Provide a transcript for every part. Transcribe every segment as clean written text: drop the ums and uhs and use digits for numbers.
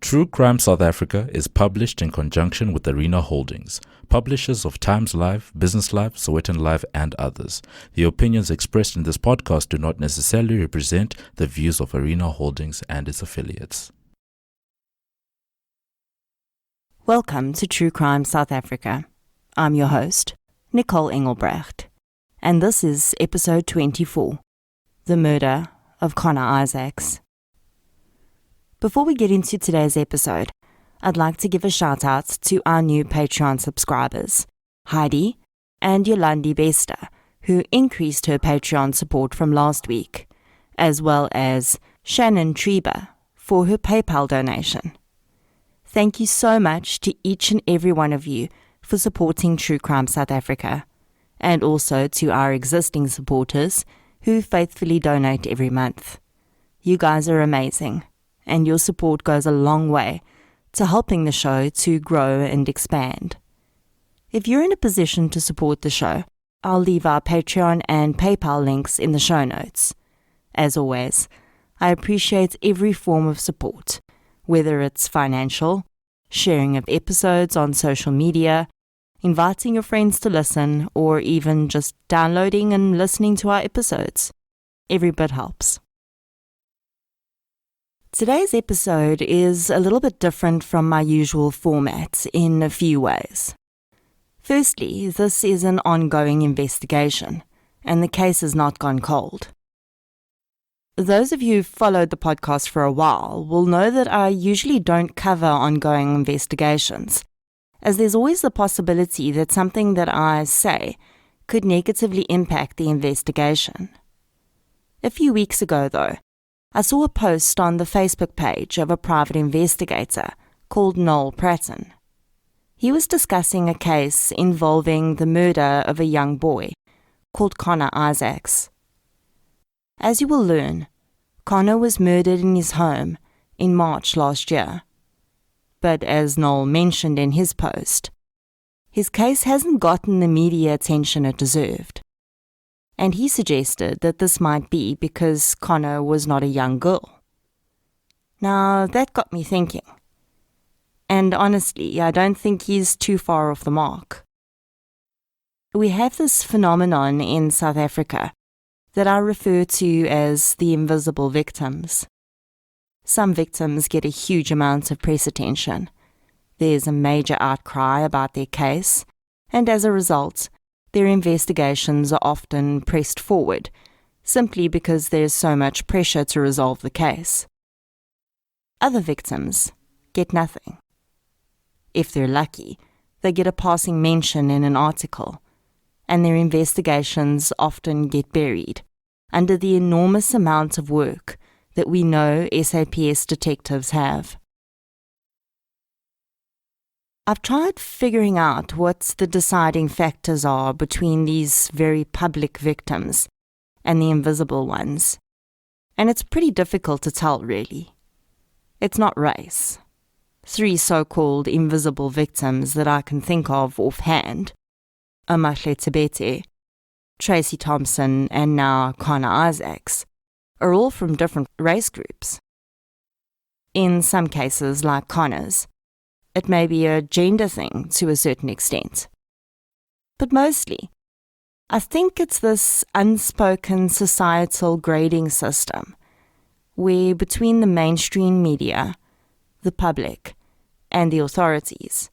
True Crime South Africa is published in conjunction with Arena Holdings, publishers of Times Live, Business Live, Sowetan Live, and others. The opinions expressed in this podcast do not necessarily represent the views of Arena Holdings and its affiliates. Welcome to True Crime South Africa. I'm your host, Nicole Engelbrecht, and this is episode 24, The Murder of Connie Isaacs. Before we get into today's episode, I'd like to give a shout out to our new Patreon subscribers, Heidi and Yolandi Bester, who increased her Patreon support from last week, as well as Shannon Treba for her PayPal donation. Thank you so much to each and every one of you for supporting True Crime South Africa, and also to our existing supporters who faithfully donate every month. You guys are amazing, and your support goes a long way to helping the show to grow and expand. If you're in a position to support the show, I'll leave our Patreon and PayPal links in the show notes. As always, I appreciate every form of support, whether it's financial, sharing of episodes on social media, inviting your friends to listen, or even just downloading and listening to our episodes. Every bit helps. Today's episode is a little bit different from my usual format in a few ways. Firstly, this is an ongoing investigation, and the case has not gone cold. Those of you who've followed the podcast for a while will know that I usually don't cover ongoing investigations, as there's always the possibility that something that I say could negatively impact the investigation. A few weeks ago, though, I saw a post on the Facebook page of a private investigator called Null. He was discussing a case involving the murder of a young boy called Connie Isaacs. As you will learn, Connie was murdered in his home in March last year. But as Null mentioned in his post, his case hasn't gotten the media attention it deserved. And he suggested that this might be because Connie was not a young girl. Now, that got me thinking. And honestly, I don't think he's too far off the mark. We have this phenomenon in South Africa that I refer to as the invisible victims. Some victims get a huge amount of press attention. There's a major outcry about their case, and as a result, their investigations are often pressed forward, simply because there's so much pressure to resolve the case. Other victims get nothing. If they're lucky, they get a passing mention in an article, and their investigations often get buried under the enormous amount of work that we know SAPS detectives have. I've tried figuring out what the deciding factors are between these very public victims and the invisible ones, and it's pretty difficult to tell, really. It's not race. 3 so-called invisible victims that I can think of offhand, Immokalee Tibete, Tracy Thompson, and now Connie Isaacs, are all from different race groups. In some cases, like Connie's, it may be a gender thing to a certain extent. But mostly, I think it's this unspoken societal grading system where between the mainstream media, the public, and the authorities,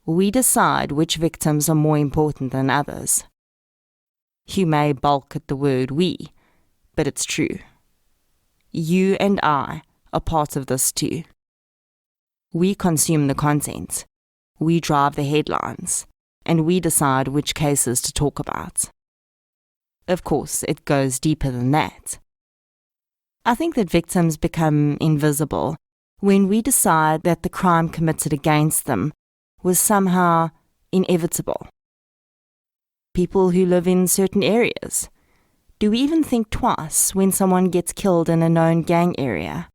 we decide which victims are more important than others. You may balk at the word we, but it's true. You and I are part of this too. We consume the content, we drive the headlines, and we decide which cases to talk about. Of course, it goes deeper than that. I think that victims become invisible when we decide that the crime committed against them was somehow inevitable. People who live in certain areas, do we even think twice when someone gets killed in a known gang area?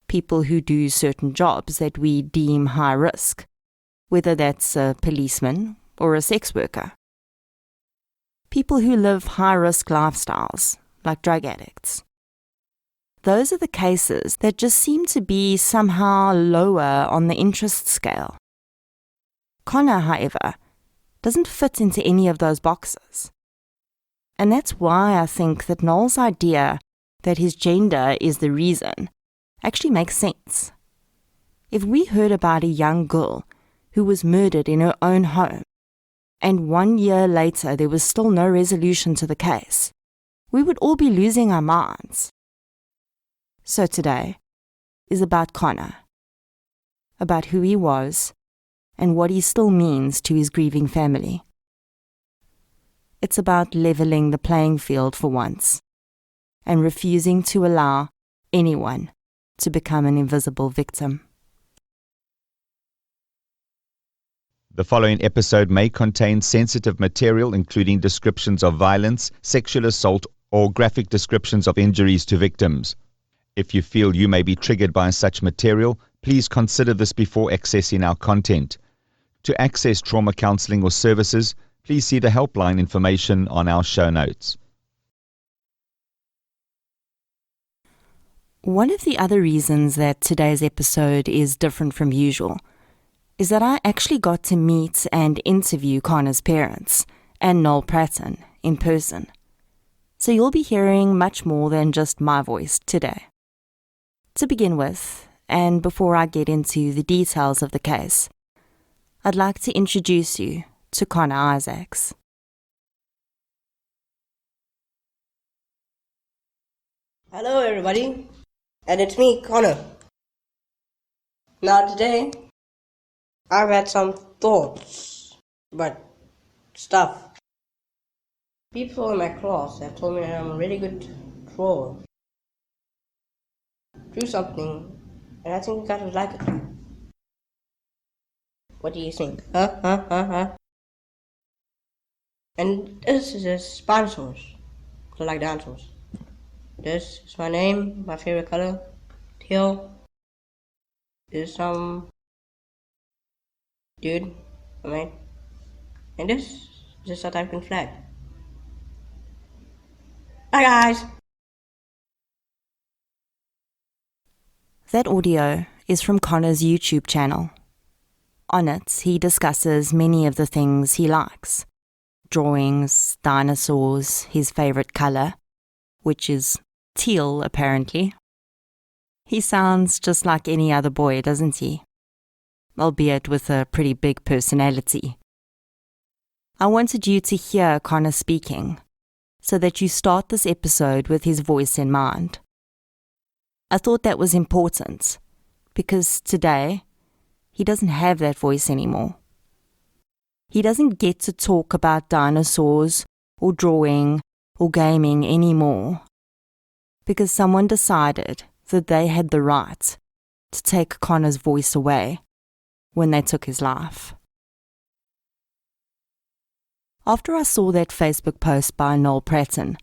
People who do certain jobs that we deem high risk, whether that's a policeman or a sex worker. People who live high-risk lifestyles, like drug addicts. those are the cases that just seem to be somehow lower on the interest scale. Connor, however, doesn't fit into any of those boxes. And that's why I think that Null's idea that his gender is the reason actually makes sense. If we heard about a young girl who was murdered in her own home, and 1 year later there was still no resolution to the case, we would all be losing our minds. So today is about Connor, about who he was and what he still means to his grieving family. It's about leveling the playing field for once and refusing to allow anyone to become an invisible victim. The following episode may contain sensitive material, including descriptions of violence, sexual assault, or graphic descriptions of injuries to victims. If you feel you may be triggered by such material, please consider this before accessing our content. To access trauma counseling or services, please see the helpline information on our show notes. One of the other reasons that today's episode is different from usual is that I actually got to meet and interview Connor's parents and Null Pratton in person. So you'll be hearing much more than just my voice today. To begin with, and before I get into the details of the case, I'd like to introduce you to Connor Isaacs. Hello everybody, and it's me, Connor. Now today, I've had some thoughts about stuff. People in my class have told me that I'm a really good drawer. Drew something, and I think you guys would like it. What do you think? Huh? And this is a Spinosaurus. I like dinosaurs. This is my name, my favorite color. Teal is some dude, alright? And this is the South African flag. Bye guys! That audio is from Connor's YouTube channel. On it, he discusses many of the things he likes. Drawings, dinosaurs, his favorite color, which is teal apparently. He sounds just like any other boy, doesn't he? Albeit with a pretty big personality. I wanted you to hear Connor speaking, so that you start this episode with his voice in mind. I thought that was important, because today, he doesn't have that voice anymore. He doesn't get to talk about dinosaurs, or drawing, or gaming anymore, because someone decided that they had the right to take Connor's voice away when they took his life. After I saw that Facebook post by Null Pratton,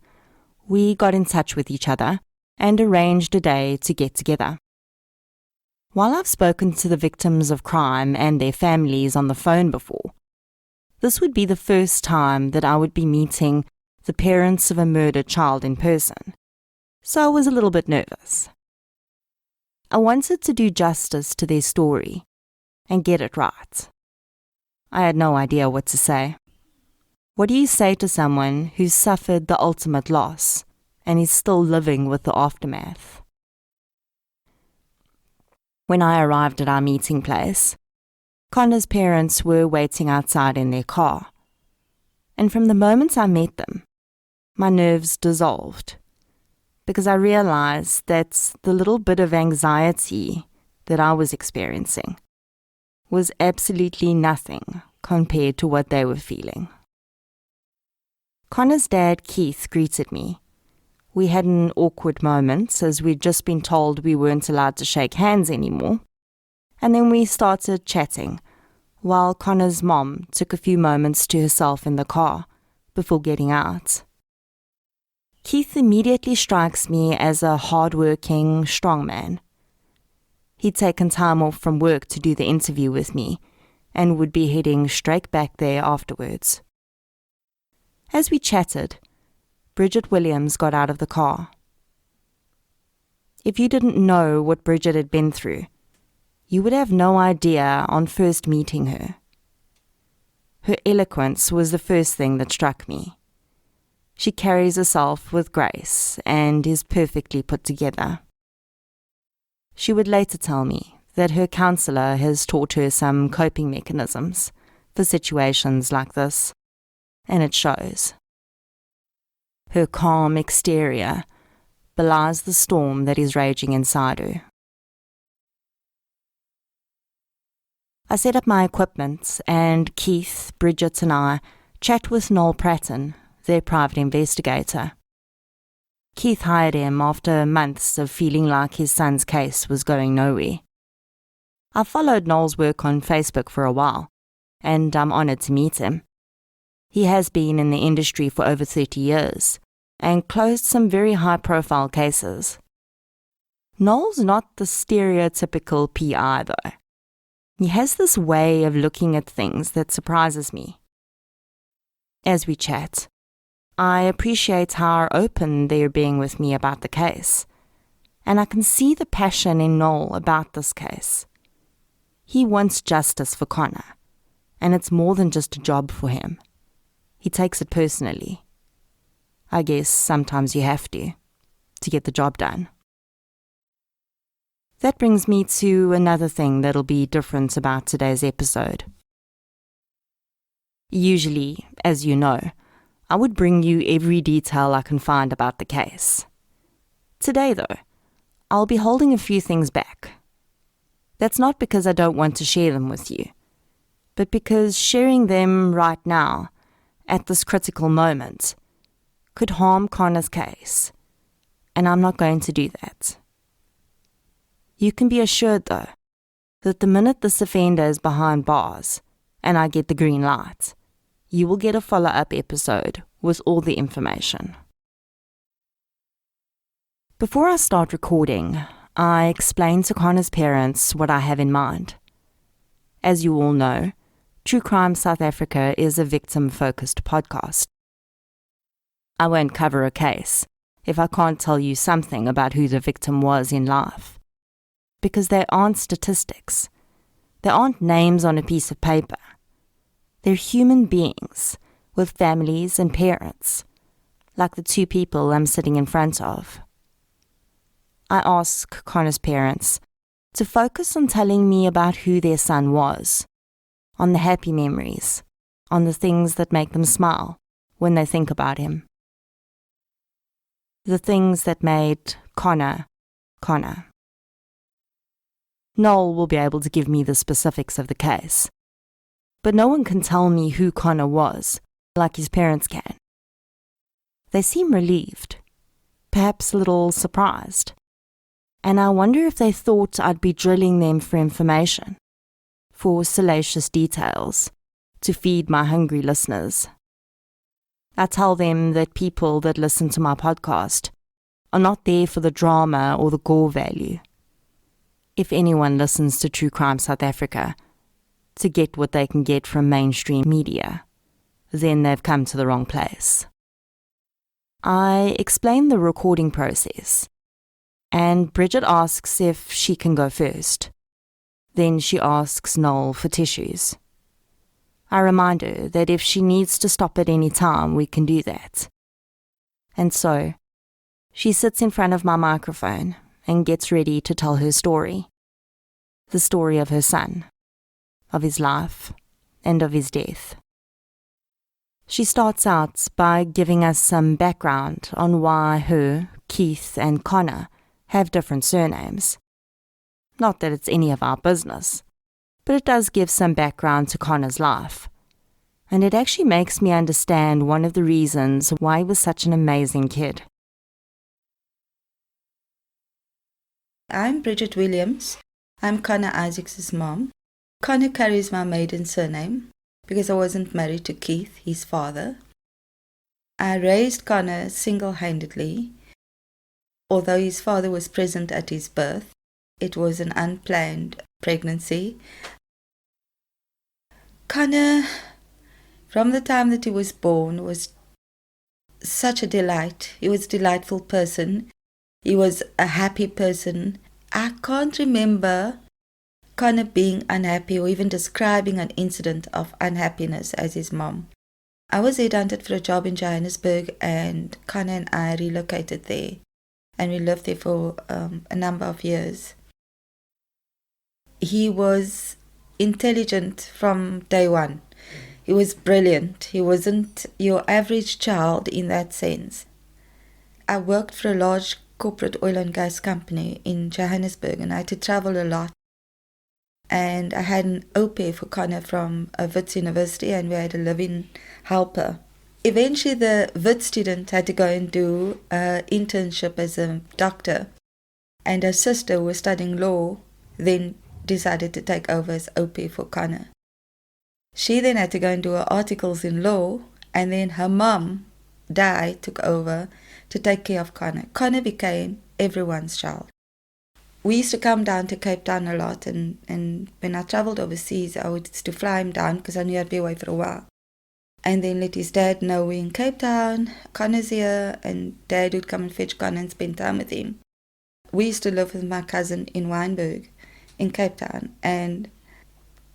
we got in touch with each other and arranged a day to get together. While I've spoken to the victims of crime and their families on the phone before, this would be the first time that I would be meeting the parents of a murdered child in person, so I was a little bit nervous. I wanted to do justice to their story and get it right. I had no idea what to say. What do you say to someone who's suffered the ultimate loss and is still living with the aftermath? When I arrived at our meeting place, Connor's parents were waiting outside in their car, and from the moment I met them, my nerves dissolved, because I realized that the little bit of anxiety that I was experiencing was absolutely nothing compared to what they were feeling. Connor's dad, Keith, greeted me. We had an awkward moment as we'd just been told we weren't allowed to shake hands anymore, and then we started chatting while Connor's mom took a few moments to herself in the car before getting out. Keith immediately strikes me as a hard-working, strong man. He'd taken time off from work to do the interview with me and would be heading straight back there afterwards. As we chatted, Bridget Williams got out of the car. If you didn't know what Bridget had been through, you would have no idea on first meeting her. Her eloquence was the first thing that struck me. She carries herself with grace and is perfectly put together. She would later tell me that her counselor has taught her some coping mechanisms for situations like this, and it shows. Her calm exterior belies the storm that is raging inside her. I set up my equipment, and Keith, Bridget and I chat with Null Pratton, their private investigator. Keith hired him after months of feeling like his son's case was going nowhere. I followed Null's work on Facebook for a while, and I'm honoured to meet him. He has been in the industry for over 30 years, and closed some very high-profile cases. Null's not the stereotypical PI, though. He has this way of looking at things that surprises me. As we chat, I appreciate how open they're being with me about the case, and I can see the passion in Null about this case. He wants justice for Connor, and it's more than just a job for him. He takes it personally. I guess sometimes you have to get the job done. That brings me to another thing that'll be different about today's episode. Usually, as you know, I would bring you every detail I can find about the case. Today, though, I'll be holding a few things back. That's not because I don't want to share them with you, but because sharing them right now, at this critical moment, could harm Connor's case, and I'm not going to do that. You can be assured, though, that the minute this offender is behind bars and I get the green light, you will get a follow-up episode with all the information. Before I start recording, I explain to Connor's parents what I have in mind. As you all know, True Crime South Africa is a victim-focused podcast. I won't cover a case if I can't tell you something about who the victim was in life, because they aren't statistics. They aren't names on a piece of paper. They're human beings with families and parents, like the two people I'm sitting in front of. I ask Connor's parents to focus on telling me about who their son was, on the happy memories, on the things that make them smile when they think about him. The things that made Connor, Connor. Null will be able to give me the specifics of the case, but no one can tell me who Connor was, like his parents can. They seem relieved, perhaps a little surprised, and I wonder if they thought I'd be drilling them for information, for salacious details, to feed my hungry listeners. I tell them that people that listen to my podcast are not there for the drama or the gore value. If anyone listens to True Crime South Africa to get what they can get from mainstream media, then they've come to the wrong place. I explain the recording process, and Bridget asks if she can go first. Then she asks Null for tissues. I remind her that if she needs to stop at any time, we can do that. And so, she sits in front of my microphone and gets ready to tell her story. The story of her son, of his life, and of his death. She starts out by giving us some background on why her, Keith, and Connor have different surnames. Not that it's any of our business, but it does give some background to Connor's life. And it actually makes me understand one of the reasons why he was such an amazing kid. I'm Bridget Williams. I'm Connor Isaacs' mom. Connor carries my maiden surname because I wasn't married to Keith, his father. I raised Connor single-handedly. Although his father was present at his birth, it was an unplanned pregnancy. Connor, from the time that he was born, was such a delight. He was a delightful person. He was a happy person. I can't remember Connie being unhappy or even describing an incident of unhappiness as his mom. I was headhunted for a job in Johannesburg, and Connie and I relocated there, and we lived there for a number of years. He was intelligent from day one. He was brilliant. He wasn't your average child in that sense. I worked for a large corporate oil and gas company in Johannesburg, and I had to travel a lot. And I had an au pair for Connie from a Wits university, and we had a live-in helper. Eventually, the Wits student had to go and do an internship as a doctor, and her sister, who was studying law, then decided to take over as au pair for Connie. She then had to go and do her articles in law, and then her mum, Di, took over to take care of Connie. Connie became everyone's child. We used to come down to Cape Town a lot, and when I travelled overseas, I used to fly him down because I knew I'd be away for a while. And then let his dad know we're in Cape Town, Connie's here, and Dad would come and fetch Connie and spend time with him. We used to live with my cousin in Wynberg, in Cape Town, and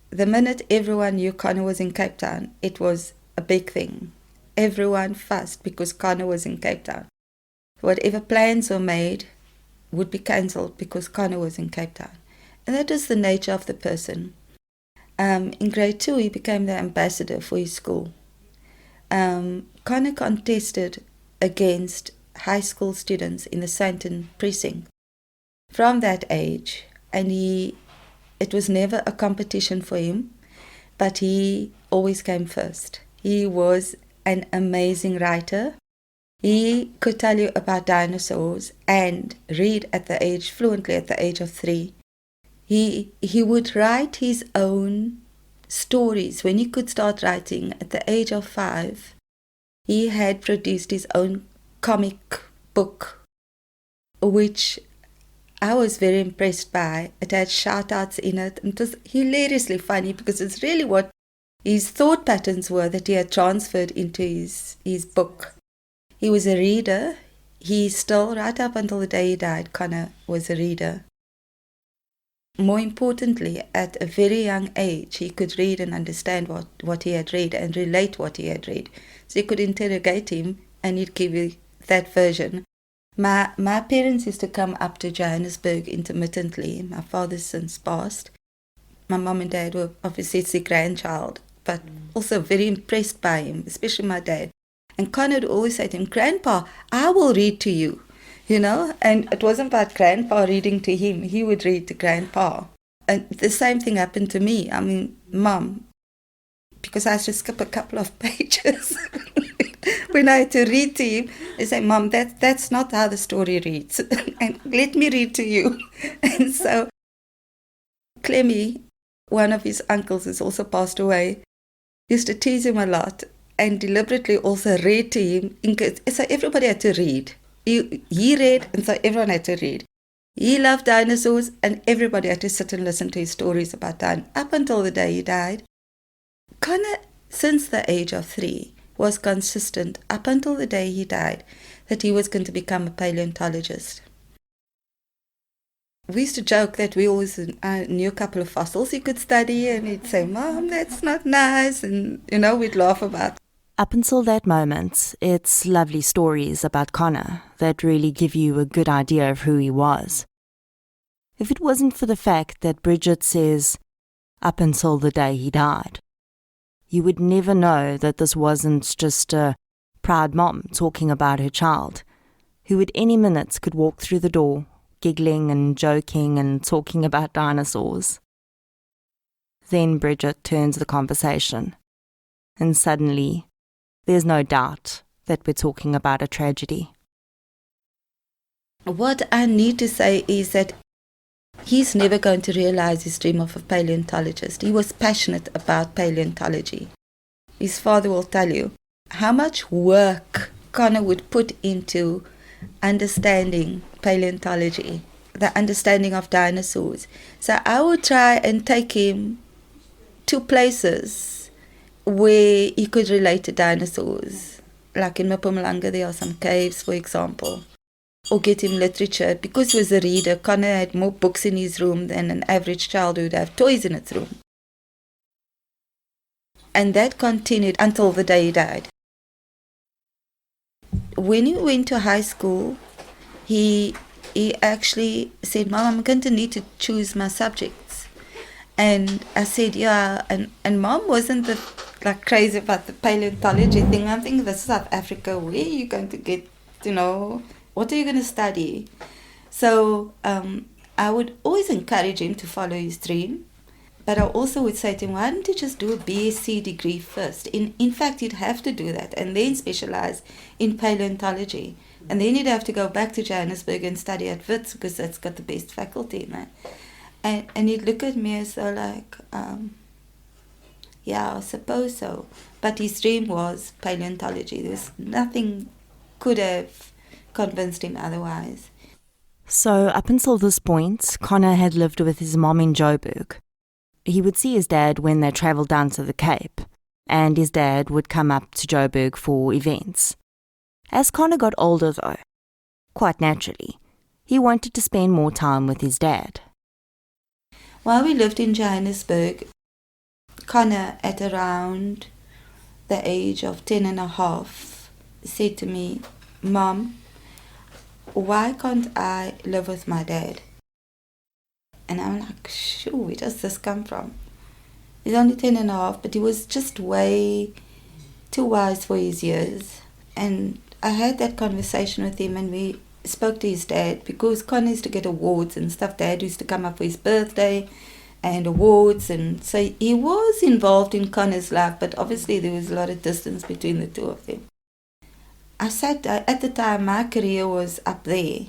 the minute everyone knew Connie was in Cape Town, it was a big thing. Everyone fussed because Connie was in Cape Town. Whatever plans were made would be cancelled because Connie was in Cape Town. And that was the nature of the person. In grade 2, he became the ambassador for his school. Connie contested against high school students in the Sandton precinct from that age, and it was never a competition for him, but he always came first. He was an amazing writer. He could tell you about dinosaurs and read fluently at the age of 3. He would write his own stories. When he could start writing at the age of 5, he had produced his own comic book, which I was very impressed by. It had shout-outs in it, and it was hilariously funny because it's really what his thought patterns were that he had transferred into his book. He was a reader. He still, right up until the day he died, Connie was a reader. More importantly, at a very young age, he could read and understand what he had read and relate what he had read. So you could interrogate him and he'd give you that version. My parents used to come up to Johannesburg intermittently. My father's since passed. My mom and dad were obviously his grandchild, but also very impressed by him, especially my dad. And Connie would always say to him, "Grandpa, I will read to you," and it wasn't about Grandpa reading to him. He would read to Grandpa. And the same thing happened to me. I mean, Mom, because I had to skip a couple of pages when I had to read to him, they say, "Mom, that's not how the story reads, and let me read to you." And so Clemmy, one of his uncles who's also passed away, used to tease him a lot and deliberately also read to him. So everybody had to read. He read, and so everyone had to read. He loved dinosaurs, and everybody had to sit and listen to his stories about dinosaurs up until the day he died. Connie, since the age of 3, was consistent up until the day he died that he was going to become a paleontologist. We used to joke that we always knew a couple of fossils he could study, and he'd say, "Mom, that's not nice," and we'd laugh about it. Up until that moment, it's lovely stories about Connie that really give you a good idea of who he was. If it wasn't for the fact that Bridget says, "up until the day he died," you would never know that this wasn't just a proud mom talking about her child, who at any minute could walk through the door, giggling and joking and talking about dinosaurs. Then Bridget turns the conversation, and suddenly there's no doubt that we're talking about a tragedy. What I need to say is that he's never going to realize his dream of a paleontologist. He was passionate about paleontology. His father will tell you how much work Connie would put into understanding paleontology, the understanding of dinosaurs. So I would try and take him to places where he could relate to dinosaurs. Like in Mpumalanga, there are some caves, for example, or get him literature. Because he was a reader, Connor had more books in his room than an average child would have toys in its room. And that continued until the day he died. When he went to high school, he actually said, "Mom, I'm going to need to choose my subjects." And I said, "Yeah." And Mom wasn't crazy about the paleontology thing. I'm thinking, this is South Africa. Where are you going to get, what are you going to study? So I would always encourage him to follow his dream. But I also would say to him, why don't you just do a BSc degree first? In fact, you'd have to do that and then specialize in paleontology. And then you'd have to go back to Johannesburg and study at Wits because that's got the best faculty in that. And he'd look at me as though yeah, I suppose so. But his dream was paleontology. There was nothing could have convinced him otherwise. So up until this point, Connor had lived with his mom in Joburg. He would see his dad when they travelled down to the Cape, and his dad would come up to Joburg for events. As Connor got older though, quite naturally, he wanted to spend more time with his dad. While we lived in Johannesburg, Connor, at around the age of 10 and a half, said to me, "Mom, why can't I live with my dad?" And I'm like, sure, where does this come from? He's only 10 and a half, but he was just way too wise for his years. And I had that conversation with him, and we spoke to his dad, because Connie used to get awards and stuff. Dad used to come up for his birthday and awards, and so he was involved in Connie's life, but obviously there was a lot of distance between the two of them. At the time, my career was up there.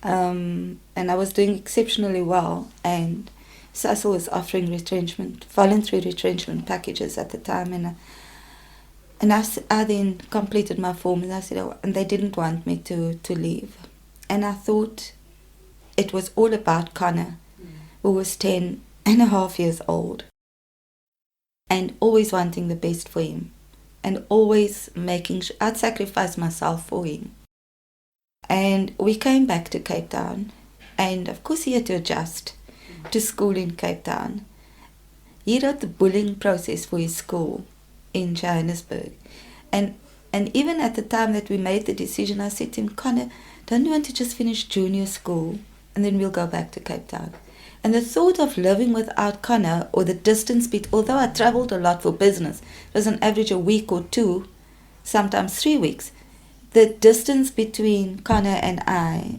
And I was doing exceptionally well, and Cecil was offering voluntary retrenchment packages at the time, and I then completed my form, and I said, and they didn't want me to leave. And I thought it was all about Connor, who was 10 and a half years old, and always wanting the best for him, and always making sure I'd sacrifice myself for him. And we came back to Cape Town, and of course he had to adjust to school in Cape Town. He wrote the bullying process for his school in Johannesburg. And even at the time that we made the decision, I said to him, "Connor, don't you want to just finish junior school and then we'll go back to Cape Town?" And the thought of living without Connor, or the distance although I travelled a lot for business, it was on average a week or 2, sometimes 3 weeks, the distance between Connor and I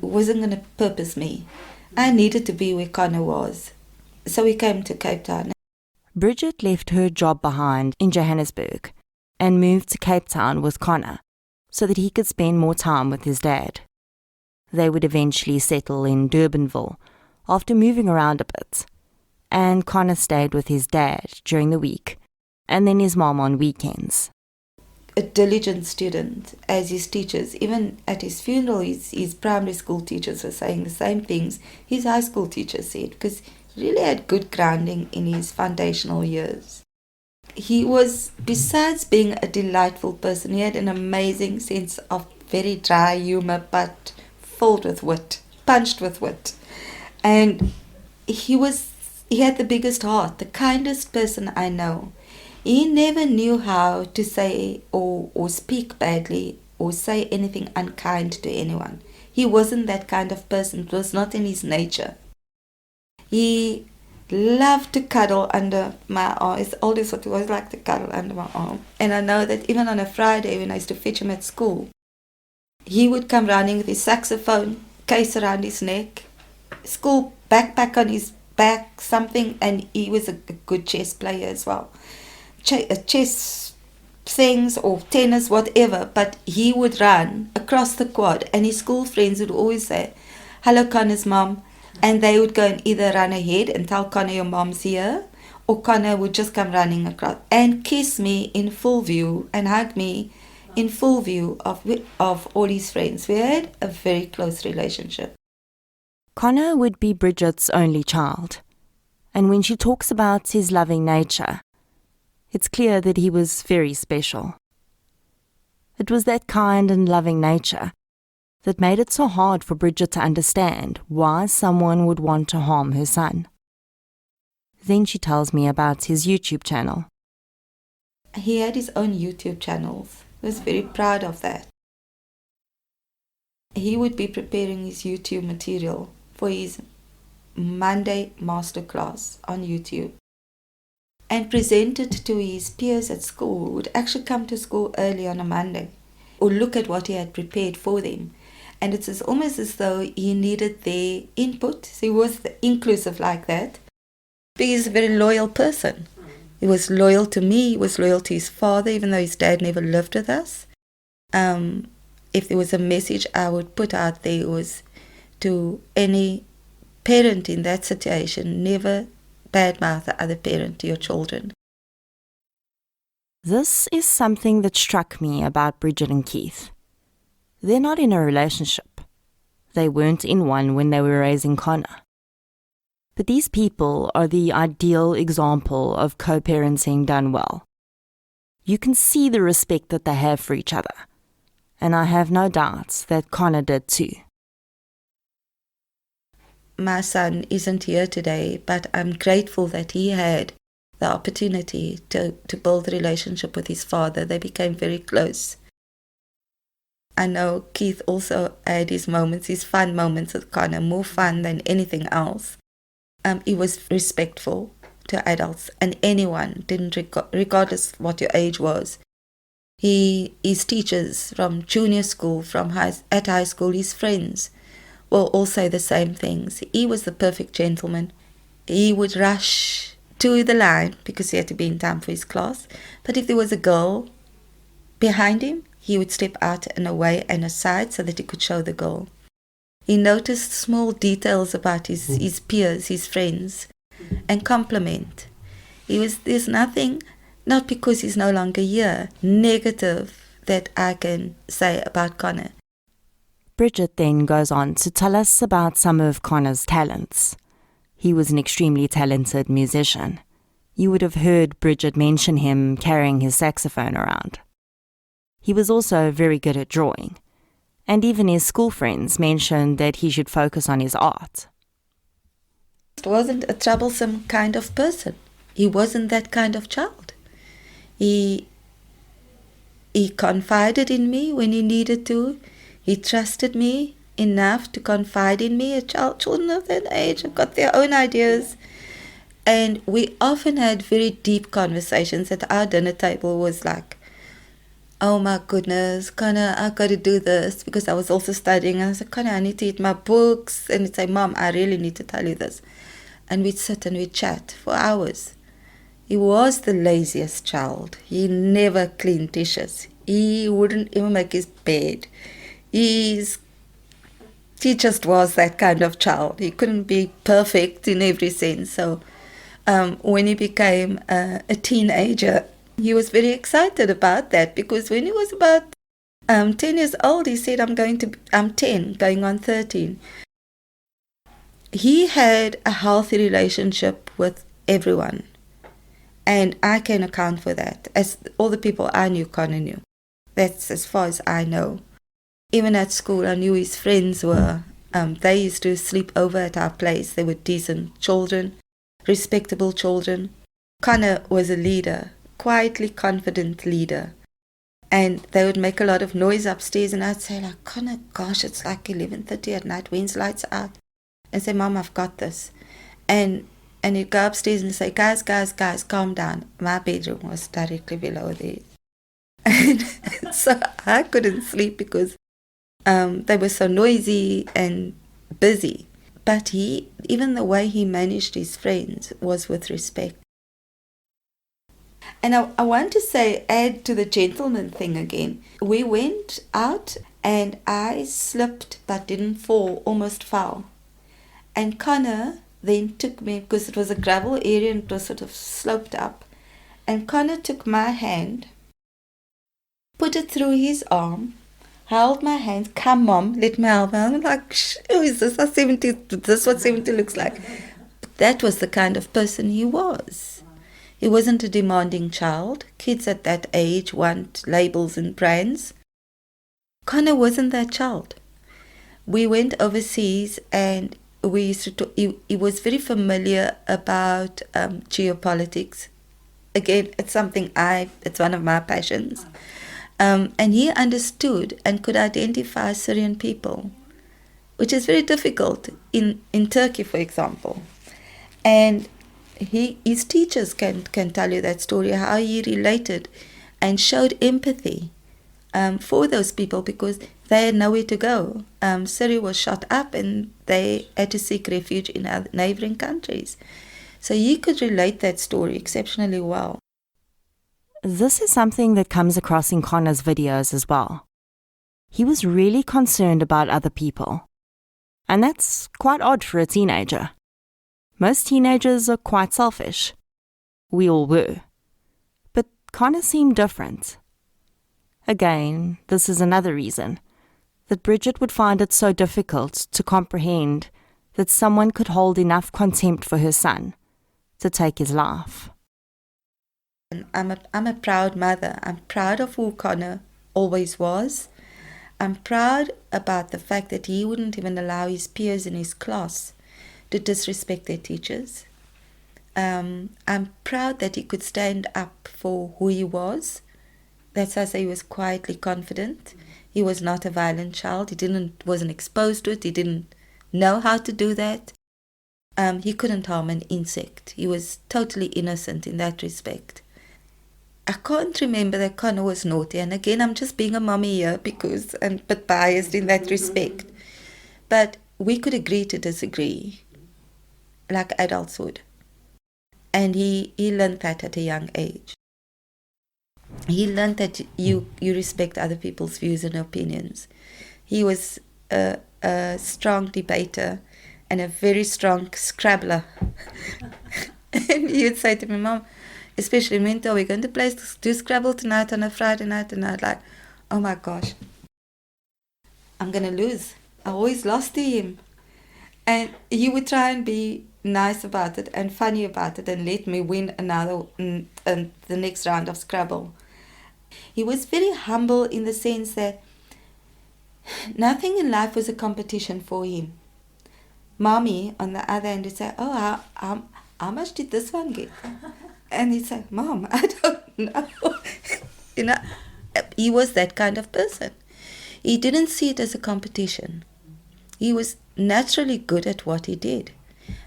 wasn't going to purpose me. I needed to be where Connor was. So we came to Cape Town. Bridget left her job behind in Johannesburg and moved to Cape Town with Connor so that he could spend more time with his dad. They would eventually settle in Durbanville after moving around a bit, and Connor stayed with his dad during the week and then his mom on weekends. A diligent student, as his teachers, even at his funeral, his primary school teachers were saying the same things his high school teachers said, because he really had good grounding in his foundational years. He was, besides being a delightful person, he had an amazing sense of very dry humor, but filled with wit, punched with wit. And he had the biggest heart, the kindest person I know. He never knew how to say or speak badly or say anything unkind to anyone. He wasn't that kind of person. It was not in his nature. He loved to cuddle under my arm. His oldest daughter always liked to cuddle under my arm. And I know that even on a Friday when I used to fetch him at school, he would come running with his saxophone case around his neck, school backpack on his back, something, and he was a good chess player as well. Chess things or tennis, whatever, but he would run across the quad, and his school friends would always say, "Hello, Connor's mom," and they would go and either run ahead and tell Connor, "Your mom's here," or Connor would just come running across and kiss me in full view and hug me in full view of all his friends. We had a very close relationship. Connor would be Bridget's only child, and when she talks about his loving nature, it's clear that he was very special. It was that kind and loving nature that made it so hard for Bridget to understand why someone would want to harm her son. Then she tells me about his YouTube channel. He had his own YouTube channels. He was very proud of that. He would be preparing his YouTube material for his Monday masterclass on YouTube and present it to his peers at school, who would actually come to school early on a Monday or look at what he had prepared for them. And it's almost as though he needed their input. So he was inclusive like that. But he's a very loyal person. He was loyal to me, he was loyal to his father, even though his dad never lived with us. If there was a message I would put out there, it was to any parent in that situation, never badmouth the other parent to your children. This is something that struck me about Bridget and Keith. They're not in a relationship. They weren't in one when they were raising Connor. But these people are the ideal example of co-parenting done well. You can see the respect that they have for each other, and I have no doubts that Connor did too. My son isn't here today, but I'm grateful that he had the opportunity to build a relationship with his father. They became very close. I know Keith also had his moments, his fun moments with Connor, more fun than anything else. He was respectful to adults and anyone, regardless what your age was. His teachers from junior school, at high school, his friends will all say the same things. He was the perfect gentleman. He would rush to the line because he had to be in time for his class. But if there was a girl behind him, he would step out and away and aside so that he could show the girl. He noticed small details about his peers, his friends, and compliment. There's nothing, not because he's no longer here, negative that I can say about Connor. Bridget then goes on to tell us about some of Connor's talents. He was an extremely talented musician. You would have heard Bridget mention him carrying his saxophone around. He was also very good at drawing, and even his school friends mentioned that he should focus on his art. He wasn't a troublesome kind of person. He wasn't that kind of child. He confided in me when he needed to. He trusted me enough to confide in me. Children of that age have got their own ideas. And we often had very deep conversations at our dinner table. Was like, oh my goodness, Connor, I got to do this, because I was also studying. And I said, Connor, I need to eat my books. And he'd say, Mom, I really need to tell you this. And we'd sit and we'd chat for hours. He was the laziest child. He never cleaned dishes. He wouldn't even make his bed. He just was that kind of child. He couldn't be perfect in every sense. So when he became a teenager, he was very excited about that, because when he was about 10 years old, he said, I'm 10, going on 13. He had a healthy relationship with everyone. And I can account for that. As all the people I knew, Connie knew. That's as far as I know. Even at school, I knew his friends were, they used to sleep over at our place. They were decent children, respectable children. Connor was a leader, quietly confident leader. And they would make a lot of noise upstairs, and I'd say, like, Connor, gosh, it's like 11:30 at night, when's lights out? And say, Mom, I've got this. And he'd go upstairs and say, guys, calm down. My bedroom was directly below there. And so I couldn't sleep because they were so noisy and busy. But even the way he managed his friends was with respect. And I want to add to the gentleman thing again. We went out and I slipped but didn't fall, almost fell. And Connor then took me, because it was a gravel area and it was sort of sloped up. And Connor took my hand, put it through his arm, held my hand, come Mom, let me help. I'm like, who is this? This is what 70 looks like. But that was the kind of person he was. He wasn't a demanding child. Kids at that age want labels and brands. Connor wasn't that child. We went overseas and we used to talk, he was very familiar about geopolitics. Again, it's one of my passions. And he understood and could identify Syrian people, which is very difficult in Turkey, for example. And his teachers can tell you that story, how he related and showed empathy for those people because they had nowhere to go. Syria was shot up and they had to seek refuge in other neighboring countries. So he could relate that story exceptionally well. This is something that comes across in Connor's videos as well. He was really concerned about other people. And that's quite odd for a teenager. Most teenagers are quite selfish. We all were. But Connor seemed different. Again, this is another reason that Bridget would find it so difficult to comprehend that someone could hold enough contempt for her son to take his life. I'm a proud mother. I'm proud of who Connor always was. I'm proud about the fact that he wouldn't even allow his peers in his class to disrespect their teachers. I'm proud that he could stand up for who he was. That's why I say he was quietly confident. He was not a violent child. He wasn't exposed to it. He didn't know how to do that. He couldn't harm an insect. He was totally innocent in that respect. I can't remember that Connor was naughty. And again, I'm just being a mommy here because I'm a bit biased in that respect. But we could agree to disagree, like adults would. And he learned that at a young age. He learned that you respect other people's views and opinions. He was a strong debater and a very strong scrabbler. And he would say to me, Mom, especially in winter, we're going to do Scrabble tonight on a Friday night. And I'd like, oh my gosh, I'm going to lose. I always lost to him. And he would try and be nice about it and funny about it and let me win the next round of Scrabble. He was very humble in the sense that nothing in life was a competition for him. Mommy, on the other hand, would say, oh, how much did this one get? And he'd say, Mom, I don't know. He was that kind of person. He didn't see it as a competition. He was naturally good at what he did.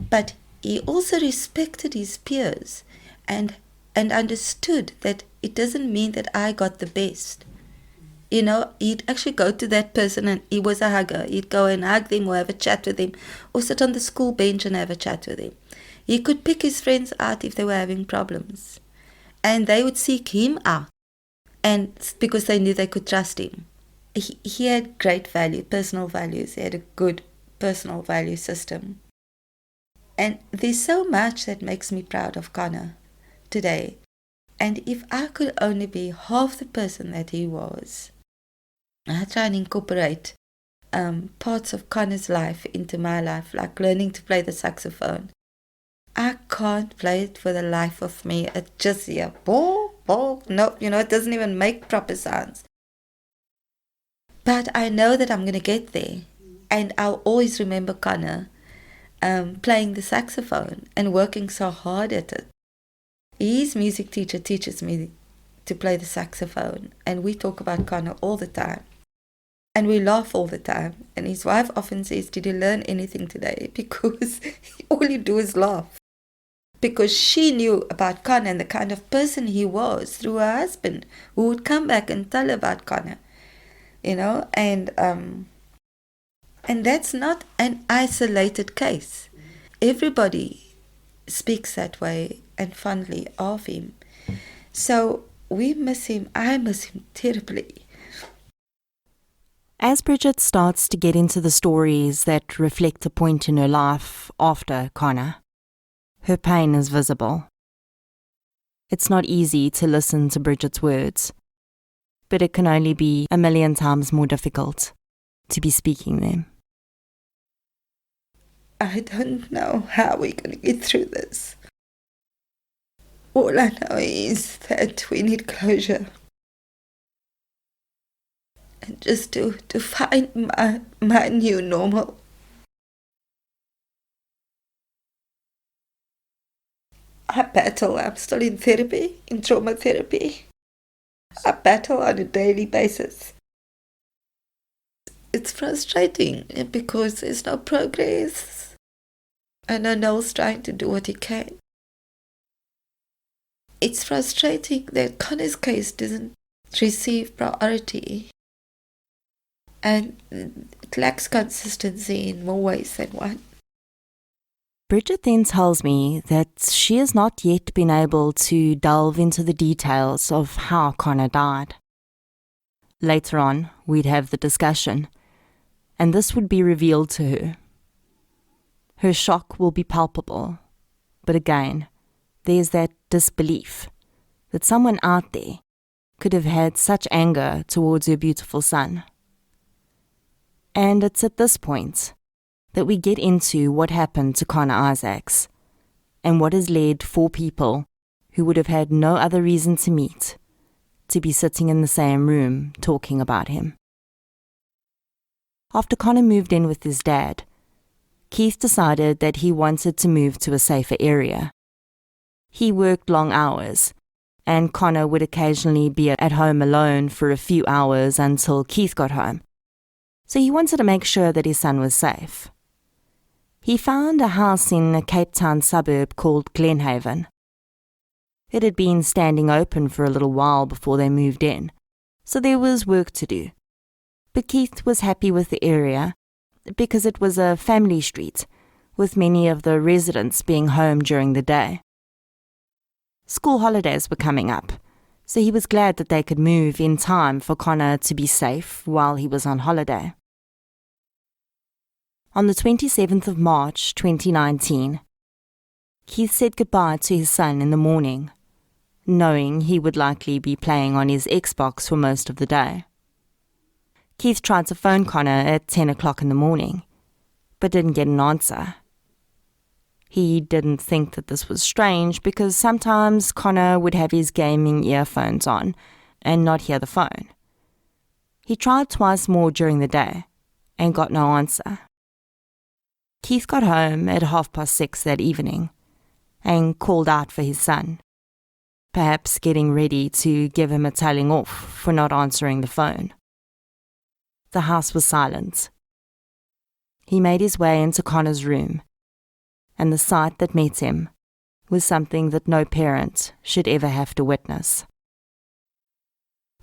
But he also respected his peers and understood that it doesn't mean that I got the best. He'd actually go to that person and he was a hugger. He'd go and hug them or have a chat with them or sit on the school bench and have a chat with them. He could pick his friends out if they were having problems. And they would seek him out. And because they knew they could trust him. He had great personal values. He had a good personal value system. And there's so much that makes me proud of Connor today. And if I could only be half the person that he was, I try and incorporate parts of Connor's life into my life, like learning to play the saxophone. I can't play it for the life of me. It's just, no, it doesn't even make proper sounds. But I know that I'm going to get there. And I'll always remember Connor playing the saxophone and working so hard at it. His music teacher teaches me to play the saxophone. And we talk about Connor all the time. And we laugh all the time. And his wife often says, did you learn anything today? Because all you do is laugh. Because she knew about Connor and the kind of person he was through her husband, who would come back and tell about Connor. And that's not an isolated case. Everybody speaks that way and fondly of him. So we miss him. I miss him terribly. As Bridget starts to get into the stories that reflect a point in her life after Connor, her pain is visible. It's not easy to listen to Bridget's words, but it can only be 1,000,000 times more difficult to be speaking them. I don't know how we're going to get through this. All I know is that we need closure. and just to find my new normal. I battle. I'm still in therapy, in trauma therapy. I battle on a daily basis. It's frustrating because there's no progress. I know Null's trying to do what he can. It's frustrating that Connie's case doesn't receive priority, and it lacks consistency in more ways than one. Bridget then tells me that she has not yet been able to delve into the details of how Connor died. Later on, we'd have the discussion, and this would be revealed to her. Her shock will be palpable, but again, there's that disbelief that someone out there could have had such anger towards her beautiful son. And it's at this point that we get into what happened to Connor Isaacs and what has led four people who would have had no other reason to meet to be sitting in the same room talking about him. After Connor moved in with his dad, Keith decided that he wanted to move to a safer area. He worked long hours, and Connor would occasionally be at home alone for a few hours until Keith got home, so he wanted to make sure that his son was safe. He found a house in a Cape Town suburb called Glenhaven. It had been standing open for a little while before they moved in, so there was work to do. But Keith was happy with the area because it was a family street, with many of the residents being home during the day. School holidays were coming up, so he was glad that they could move in time for Connor to be safe while he was on holiday. On the 27th of March 2019, Keith said goodbye to his son in the morning, knowing he would likely be playing on his Xbox for most of the day. Keith tried to phone Connor at 10 o'clock in the morning, but didn't get an answer. He didn't think that this was strange because sometimes Connor would have his gaming earphones on and not hear the phone. He tried twice more during the day and got no answer. Keith got home at 6:30 that evening and called out for his son, perhaps getting ready to give him a telling off for not answering the phone. The house was silent. He made his way into Connor's room, and the sight that met him was something that no parent should ever have to witness.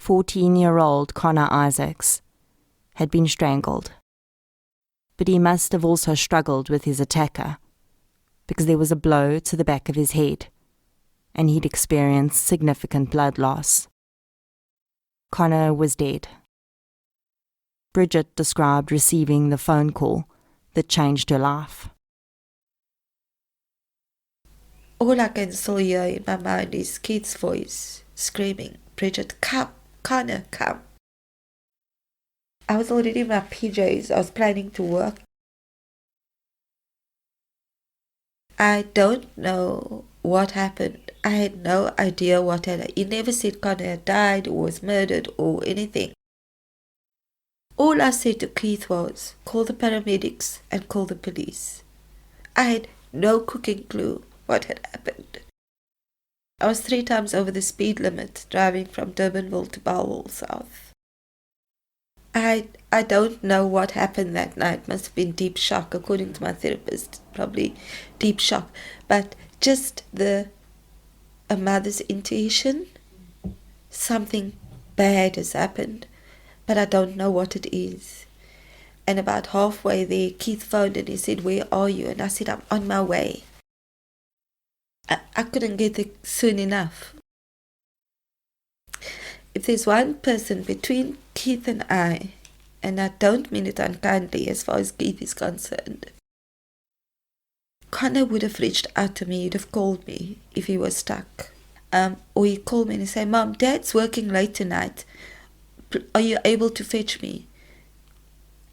14-year-old Connor Isaacs had been strangled, but he must have also struggled with his attacker because there was a blow to the back of his head, and he'd experienced significant blood loss. Connor was dead. Bridget described receiving the phone call that changed her life. All I can still hear in my mind is Keith's voice screaming, "Bridget, come! Connor, come!" I was already in my PJs. I was planning to work. I don't know what happened. I had no idea what had. He never said Connor had died or was murdered or anything. All I said to Keith was, call the paramedics and call the police. I had no cooking clue what had happened. I was 3 times over the speed limit driving from Durbanville to Bellville South. I don't know what happened that night. Must have been deep shock, according to my therapist. Probably deep shock. But just a mother's intuition. Something bad has happened, but I don't know what it is. And about halfway there, Keith phoned and he said, "Where are you?" And I said, "I'm on my way." I couldn't get there soon enough. If there's one person between Keith and I don't mean it unkindly as far as Keith is concerned, Connor would have reached out to me. He'd have called me if he was stuck. Or he'd call me and he'd say, "Mom, Dad's working late tonight. Are you able to fetch me?"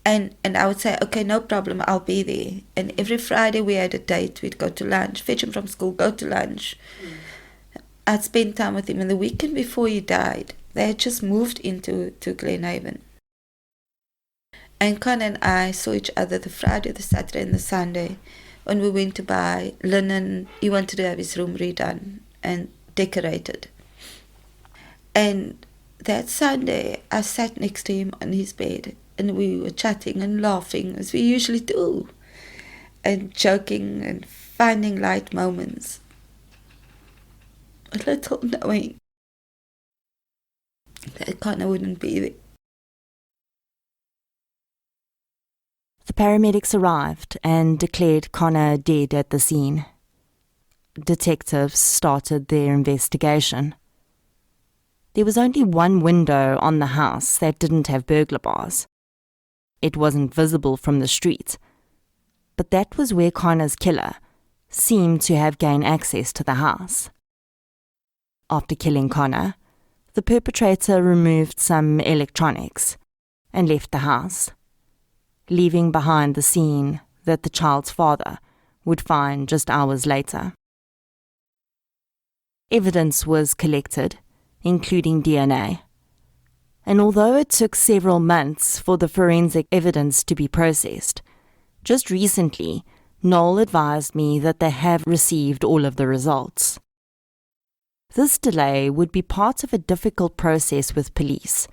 And I would say, "Okay, no problem, I'll be there." And every Friday we had a date. We'd go to lunch, fetch him from school, go to lunch. I'd spend time with him. And the weekend before he died, they had just moved into Glenhaven. And Connie and I saw each other the Friday, the Saturday and the Sunday when we went to buy linen. He wanted to have his room redone and decorated. And that Sunday, I sat next to him on his bed and we were chatting and laughing as we usually do, and joking and finding light moments, a little knowing that Connie wouldn't be there. The paramedics arrived and declared Connor dead at the scene. Detectives started their investigation. There was only one window on the house that didn't have burglar bars. It wasn't visible from the street, but that was where Connor's killer seemed to have gained access to the house. After killing Connor, the perpetrator removed some electronics and left the house, leaving behind the scene that the child's father would find just hours later. Evidence was collected, including DNA, and although it took several months for the forensic evidence to be processed, just recently Null advised me that they have received all of the results. This delay would be part of a difficult process with police,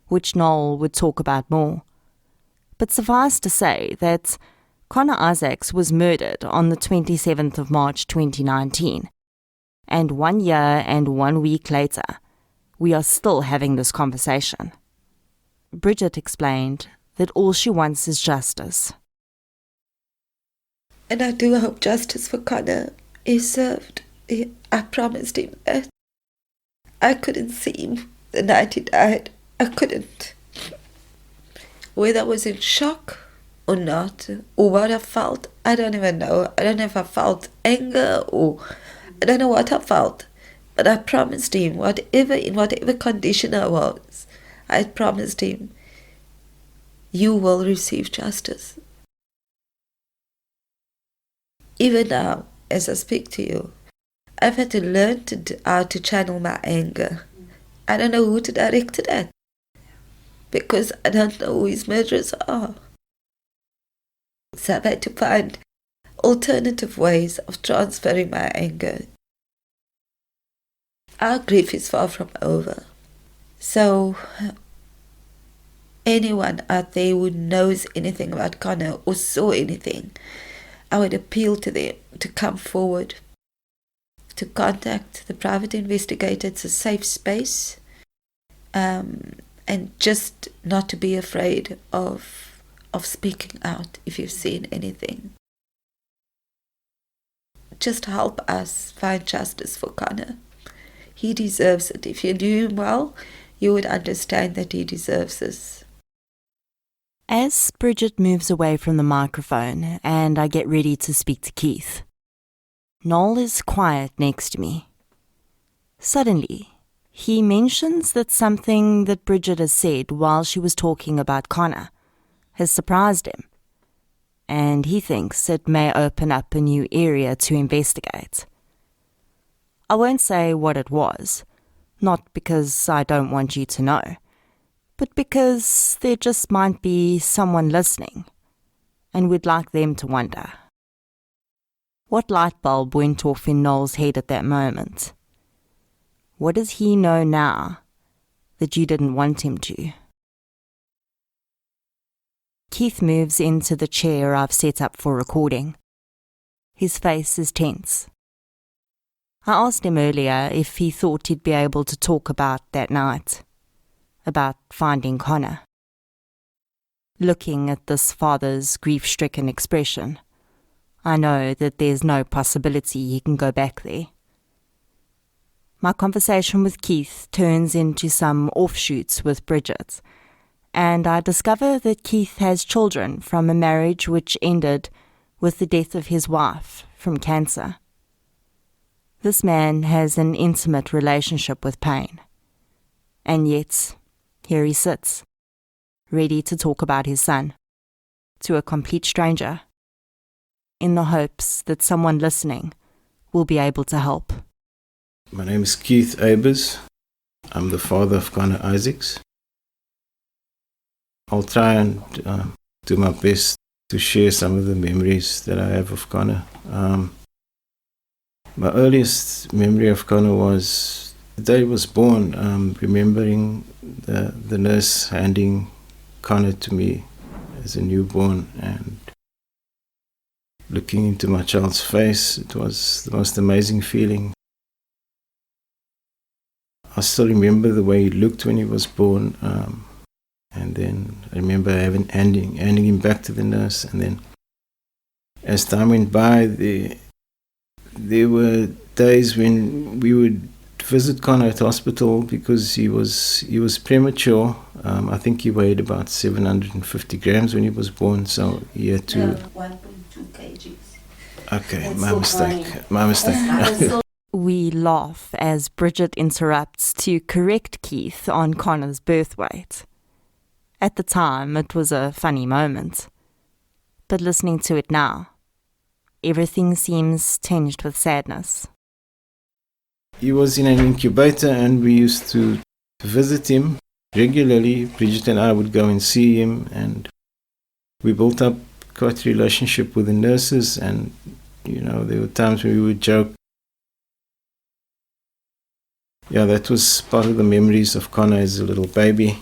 which Null would talk about more. But suffice to say that Connor Isaacs was murdered on the 27th of March 2019, and 1 year and 1 week later, we are still having this conversation. Bridget explained that all she wants is justice. And I do hope justice for Connor is served. I promised him that. I couldn't see him the night he died. I couldn't. Whether I was in shock or not, or what I felt, I don't even know. I don't know if I felt anger or I don't know what I felt. But I promised him, in whatever condition I was, I promised him, you will receive justice. Even now, as I speak to you, I've had to learn how to channel my anger. I don't know who to direct it at, because I don't know who his murderers are. So I've had to find alternative ways of transferring my anger. Our grief is far from over. So anyone out there who knows anything about Connor or saw anything, I would appeal to them to come forward, to contact the private investigator. It's a safe space, and just not to be afraid of speaking out if you've seen anything. Just help us find justice for Connor. He deserves it. If you knew him well, you would understand that he deserves this. As Bridget moves away from the microphone and I get ready to speak to Keith, Null is quiet next to me. Suddenly, he mentions that something that Bridget has said while she was talking about Connor has surprised him, and he thinks it may open up a new area to investigate. I won't say what it was, not because I don't want you to know, but because there just might be someone listening, and we'd like them to wonder. What light bulb went off in Noel's head at that moment? What does he know now that you didn't want him to? Keith moves into the chair I've set up for recording. His face is tense. I asked him earlier if he thought he'd be able to talk about that night, about finding Connor. Looking at this father's grief-stricken expression, I know that there's no possibility he can go back there. My conversation with Keith turns into some offshoots with Bridget, and I discover that Keith has children from a marriage which ended with the death of his wife from cancer. This man has an intimate relationship with pain, and yet here he sits, ready to talk about his son, to a complete stranger, in the hopes that someone listening will be able to help. My name is Keith Abers. I'm the father of Connor Isaacs. I'll try and do my best to share some of the memories that I have of Connor. My earliest memory of Connor was the day he was born, remembering the nurse handing Connor to me as a newborn and looking into my child's face. It was the most amazing feeling. I still remember the way he looked when he was born, and then I remember handing him back to the nurse. And then as time went by, there were days when we would visit Connor at hospital because he was premature. I think he weighed about 750 grams when he was born, so he had to... 1.2 kgs. Okay, my mistake. We laugh as Bridget interrupts to correct Keith on Connor's birth weight. At the time, it was a funny moment. But listening to it now, everything seems tinged with sadness. He was in an incubator and we used to visit him regularly. Bridget and I would go and see him, and we built up quite a relationship with the nurses, and there were times when we would joke. Yeah, that was part of the memories of Connor as a little baby.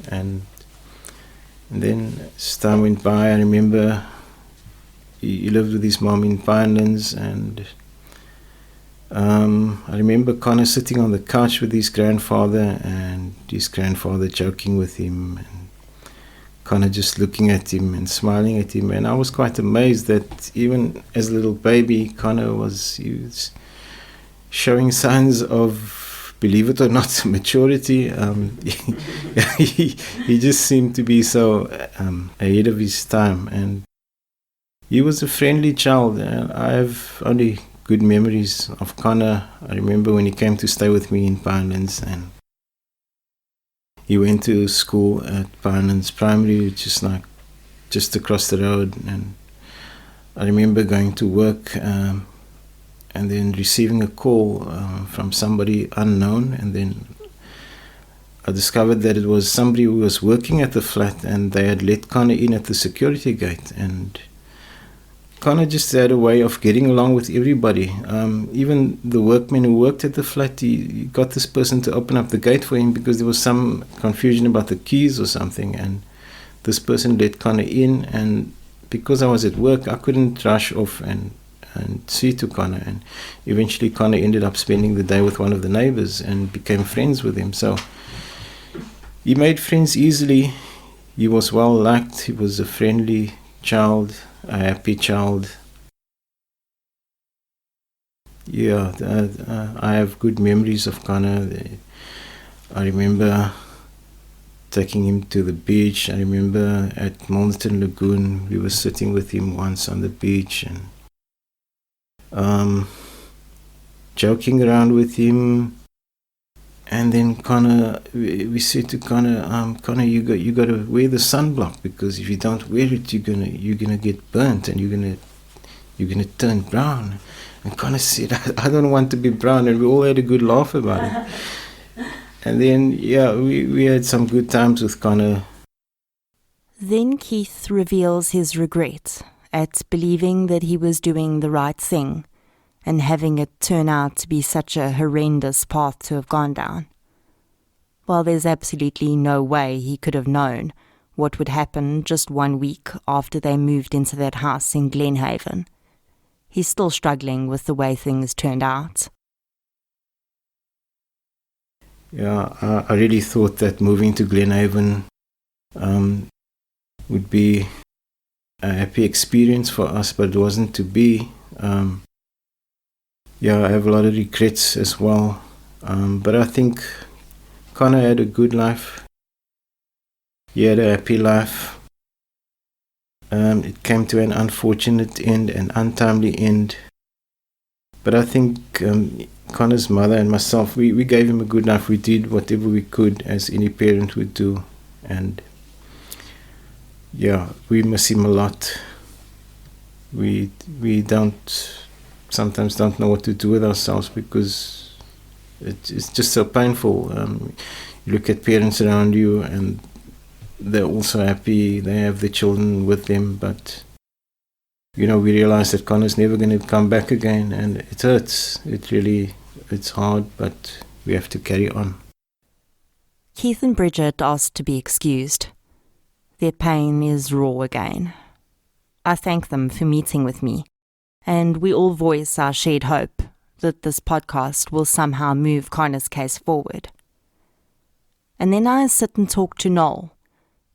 And then as time went by, I remember he lived with his mom in Pinelands, and I remember Connor sitting on the couch with his grandfather and his grandfather joking with him, and Connor just looking at him and smiling at him. And I was quite amazed that even as a little baby, Connor was showing signs of, believe it or not, maturity. He just seemed to be so ahead of his time, and he was a friendly child. I have only good memories of Connor. I remember when he came to stay with me in Pinelands, and he went to school at Pinelands Primary, which is like just across the road. And I remember going to work and then receiving a call from somebody unknown, and then I discovered that it was somebody who was working at the flat, and they had let Connor in at the security gate. And Connor just had a way of getting along with everybody. Even the workmen who worked at the flat, he got this person to open up the gate for him because there was some confusion about the keys or something, and this person let Connor in. And because I was at work, I couldn't rush off and see to Connor, and eventually Connor ended up spending the day with one of the neighbors and became friends with him. So he made friends easily. He was well liked. He was a friendly child, a happy child. Yeah, I have good memories of Connor. I remember taking him to the beach. I remember at Milnerton Lagoon, we were sitting with him once on the beach and joking around with him. And then Connor, we said to Connor, Connor, you got to wear the sunblock, because if you don't wear it, you're gonna get burnt and you're gonna turn brown. And Connor said, I don't want to be brown, and we all had a good laugh about it. And then we had some good times with Connor. Then Keith reveals his regret at believing that he was doing the right thing and having it turn out to be such a horrendous path to have gone down. While there's absolutely no way he could have known what would happen just 1 week after they moved into that house in Glenhaven, he's still struggling with the way things turned out. Yeah, I really thought that moving to Glenhaven would be a happy experience for us, but it wasn't to be. I have a lot of regrets as well. But I think Connor had a good life. He had a happy life. It came to an unfortunate end, an untimely end. But I think Connor's mother and myself, we gave him a good life. We did whatever we could, as any parent would do. And we miss him a lot. We sometimes don't know what to do with ourselves, because it's just so painful. You look at parents around you and they're also happy, they have their children with them, but we realize that Connor's never going to come back again, and it hurts. It's hard, but we have to carry on. Keith and Bridget asked to be excused. Their pain is raw again. I thank them for meeting with me, and we all voice our shared hope that this podcast will somehow move Connor's case forward. And then I sit and talk to Null,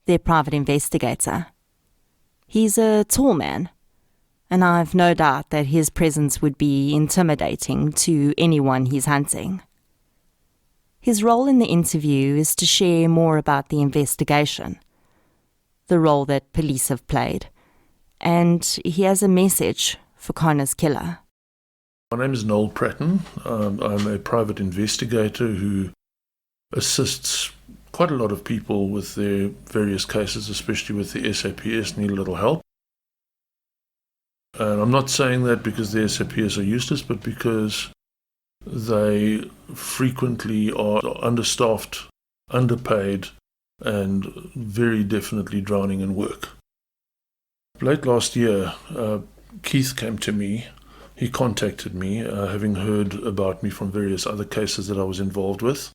their private investigator. He's a tall man, and I've no doubt that his presence would be intimidating to anyone he's hunting. His role in the interview is to share more about the investigation, the role that police have played, and he has a message for Connor's killer. My name is Null Pratton. I'm a private investigator who assists quite a lot of people with their various cases, especially with the SAPS, need a little help. And I'm not saying that because the SAPS are useless, but because they frequently are understaffed, underpaid, and very definitely drowning in work. Late last year, Keith came to me. He contacted me, having heard about me from various other cases that I was involved with.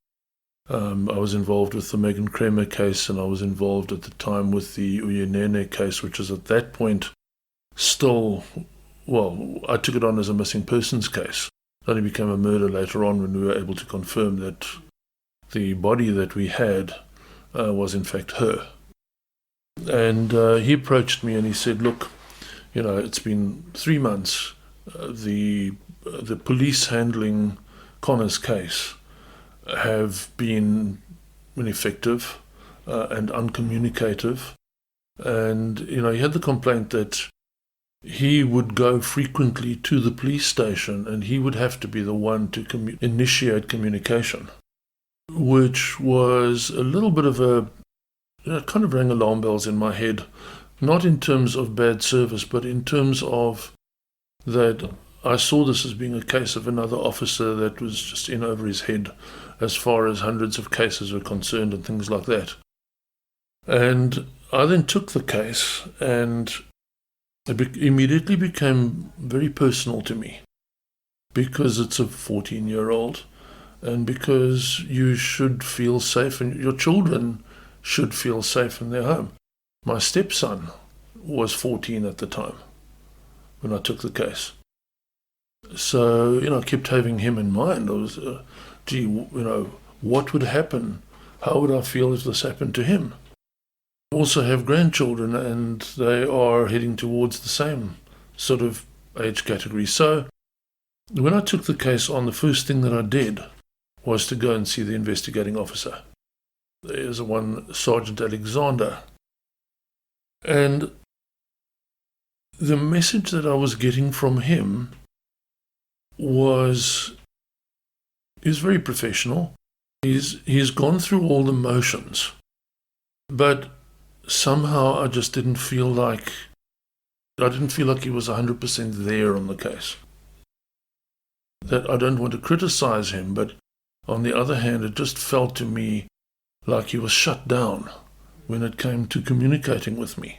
I was involved with the Megan Kramer case, and I was involved at the time with the Uyenene case, which was at that point still, I took it on as a missing persons case. It only became a murder later on when we were able to confirm that the body that we had was in fact her. And he approached me and he said, look, it's been 3 months. The police handling Connor's case have been ineffective and uncommunicative. And, he had the complaint that he would go frequently to the police station and he would have to be the one to initiate communication, which was a little bit of it kind of rang alarm bells in my head, not in terms of bad service, but in terms of that I saw this as being a case of another officer that was just in over his head as far as hundreds of cases were concerned and things like that. And I then took the case, and it immediately became very personal to me, because it's a 14-year-old, and because you should feel safe, and your children should feel safe in their home. My stepson was 14 at the time when I took the case. So, I kept having him in mind. I was, what would happen? How would I feel if this happened to him? I also have grandchildren, and they are heading towards the same sort of age category. So, when I took the case on, the first thing that I did was to go and see the investigating officer. There's one Sergeant Alexander. And the message that I was getting from him was, he's very professional. He's gone through all the motions, but somehow I just didn't feel like he was 100% there on the case. That I don't want to criticize him, but on the other hand, it just felt to me like he was shut down when it came to communicating with me.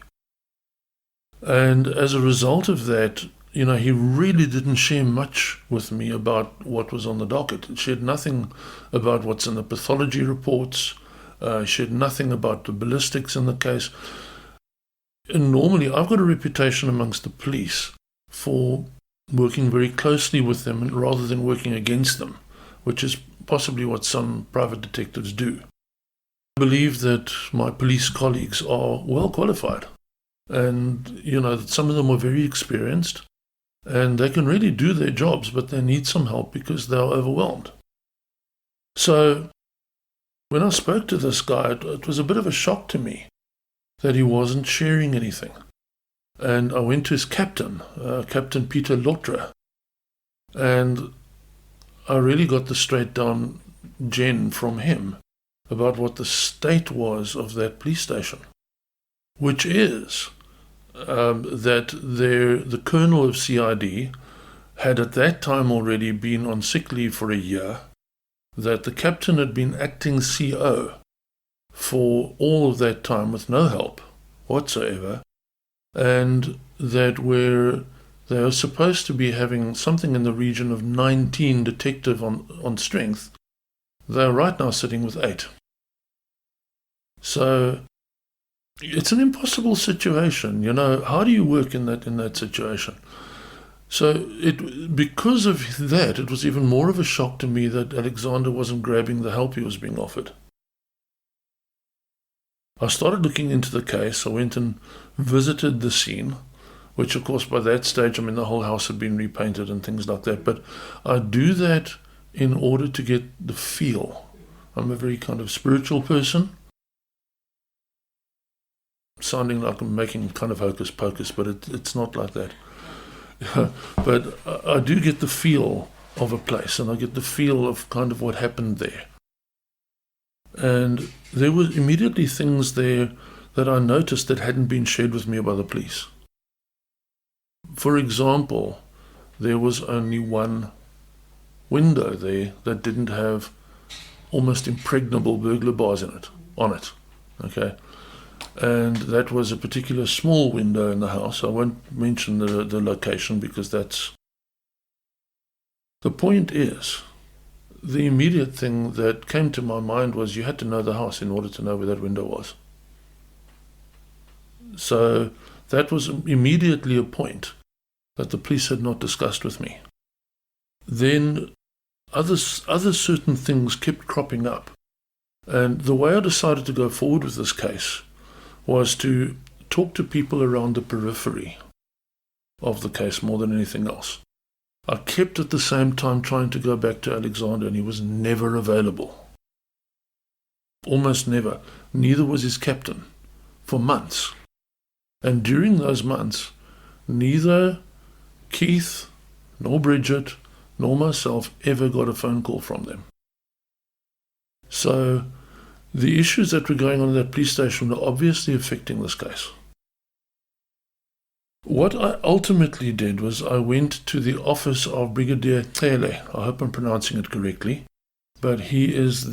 And as a result of that, he really didn't share much with me about what was on the docket. He shared nothing about what's in the pathology reports, shared nothing about the ballistics in the case. And normally, I've got a reputation amongst the police for working very closely with them rather than working against them, which is possibly what some private detectives do. I believe that my police colleagues are well qualified, and that some of them are very experienced, and they can really do their jobs, but they need some help because they are overwhelmed. So when I spoke to this guy, it was a bit of a shock to me that he wasn't sharing anything. And I went to his captain, Captain Peter Lotra, and I really got the straight down gen from him about what the state was of that police station, which is that the colonel of CID had at that time already been on sick leave for a year, that the captain had been acting CO for all of that time with no help whatsoever, and that where they are supposed to be having something in the region of 19 detective on strength, they're right now sitting with 8. So it's an impossible situation, you know. How do you work in that situation? So because of that, it was even more of a shock to me that Alexander wasn't grabbing the help he was being offered. I started looking into the case. I went and visited the scene, which of course by that stage, I mean, the whole house had been repainted and things like that. But I do that in order to get the feel. I'm a very kind of spiritual person. Sounding like I'm making kind of hocus pocus, but it's not like that. But I do get the feel of a place, and I get the feel of kind of what happened there. And there were immediately things there that I noticed that hadn't been shared with me by the police. For example, there was only one window there that didn't have almost impregnable burglar bars on it. Okay. And that was a particular small window in the house. I won't mention the location because that's... The point is, the immediate thing that came to my mind was you had to know the house in order to know where that window was. So that was immediately a point that the police had not discussed with me. Then other certain things kept cropping up. And the way I decided to go forward with this case was to talk to people around the periphery of the case more than anything else. I kept at the same time trying to go back to Alexander, and he was never available. Almost never. Neither was his captain, for months. And during those months, neither Keith, nor Bridget, nor myself ever got a phone call from them. So the issues that were going on in that police station were obviously affecting this case. What I ultimately did was I went to the office of Brigadier Tele. I hope I'm pronouncing it correctly, but he is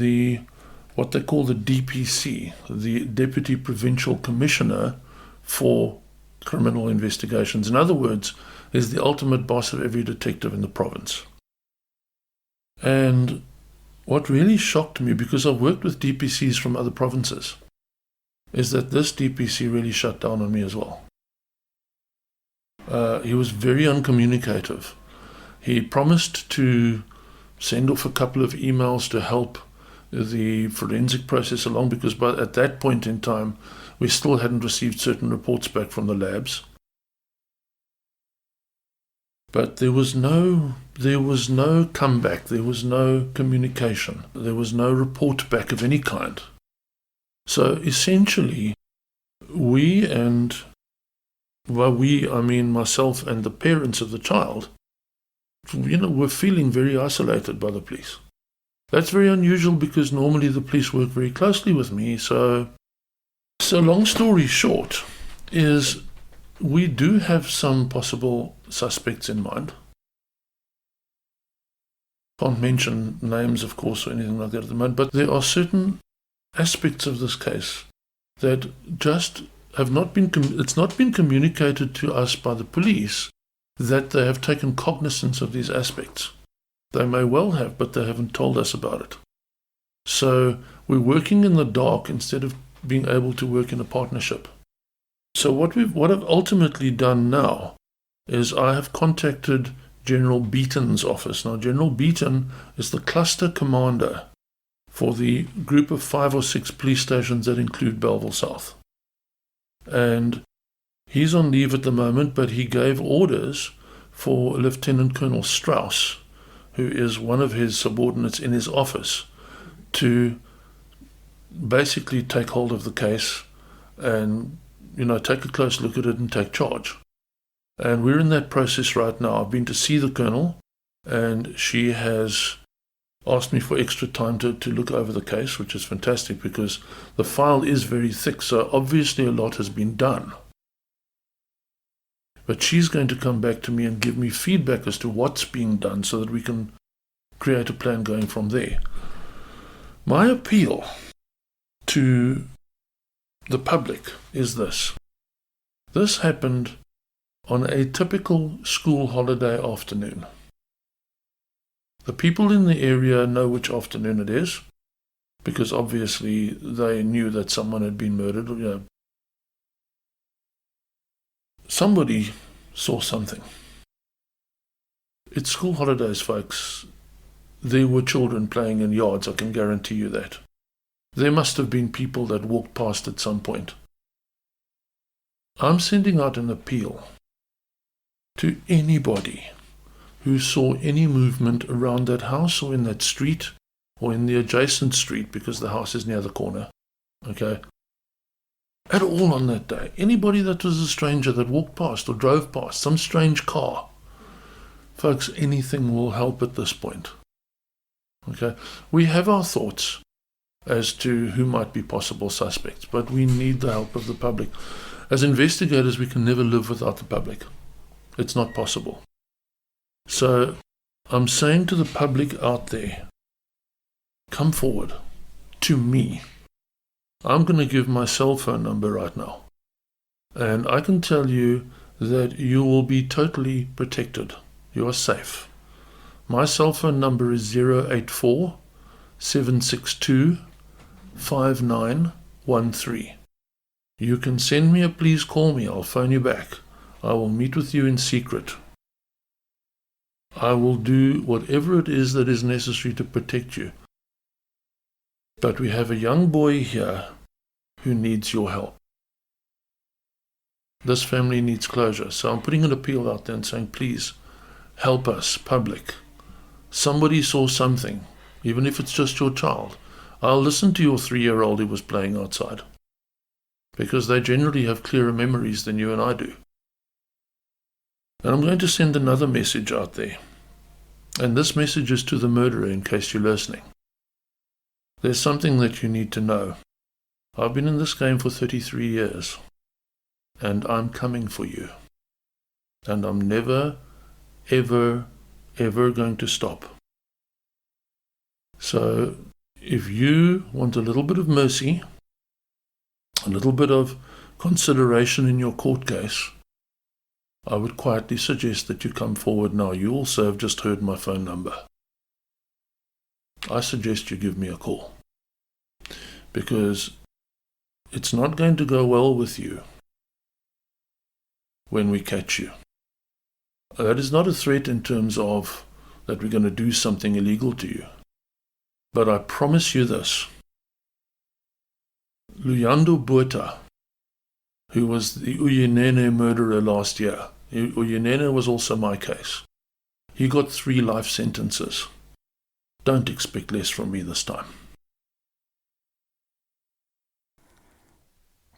what they call the DPC, the Deputy Provincial Commissioner for Criminal Investigations. In other words, is the ultimate boss of every detective in the province. And what really shocked me, because I've worked with DPCs from other provinces, is that this DPC really shut down on me as well. He was very uncommunicative. He promised to send off a couple of emails to help the forensic process along, because at that point in time, we still hadn't received certain reports back from the labs. But there was no comeback, there was no communication, there was no report back of any kind. So essentially, I mean myself and the parents of the child, were feeling very isolated by the police. That's very unusual because normally the police work very closely with me. So long story short is we do have some possible suspects in mind. Can't mention names, of course, or anything like that at the moment, but there are certain aspects of this case that just have not been, it's not been communicated to us by the police that they have taken cognizance of these aspects. They may well have, but they haven't told us about it. So we're working in the dark instead of being able to work in a partnership. So what I've ultimately done now is I have contacted General Beaton's office. Now, General Beaton is the cluster commander for the group of 5 or 6 police stations that include Belleville South. And he's on leave at the moment, but he gave orders for Lieutenant Colonel Strauss, who is one of his subordinates in his office, to basically take hold of the case and take a close look at it and take charge. And we're in that process right now. I've been to see the colonel, and she has asked me for extra time to look over the case, which is fantastic because the file is very thick, so obviously a lot has been done. But she's going to come back to me and give me feedback as to what's being done so that we can create a plan going from there. My appeal to the public is this. This happened on a typical school holiday afternoon. The people in the area know which afternoon it is, because obviously they knew that someone had been murdered. Somebody saw something. It's school holidays, folks. There were children playing in yards, I can guarantee you that. There must have been people that walked past at some point. I'm sending out an appeal to anybody who saw any movement around that house or in that street or in the adjacent street, because the house is near the corner, okay? At all on that day. Anybody that was a stranger that walked past or drove past, some strange car. Folks, anything will help at this point. Okay? We have our thoughts as to who might be possible suspects, but we need the help of the public. As investigators, we can never live without the public. It's not possible. So, I'm saying to the public out there, come forward to me. I'm going to give my cell phone number right now. And I can tell you that you will be totally protected. You are safe. My cell phone number is 084 762 5913. You can send me a please call me. I'll phone you back. I will meet with you in secret. I will do whatever it is that is necessary to protect you. But we have a young boy here who needs your help. This family needs closure. So I'm putting an appeal out there and saying, please, help us, public. Somebody saw something, even if it's just your child. I'll listen to your 3-year-old who was playing outside, because they generally have clearer memories than you and I do. And I'm going to send another message out there. And this message is to the murderer, in case you're listening. There's something that you need to know. I've been in this game for 33 years, and I'm coming for you. And I'm never, ever, ever going to stop. So, if you want a little bit of mercy, a little bit of consideration in your court case, I would quietly suggest that you come forward now. You also have just heard my phone number. I suggest you give me a call, because it's not going to go well with you when we catch you. That is not a threat in terms of that we're going to do something illegal to you. But I promise you this. Luyando Botha, who was the Uyenene murderer last year, Uyenene was also my case. He got 3 life sentences. Don't expect less from me this time.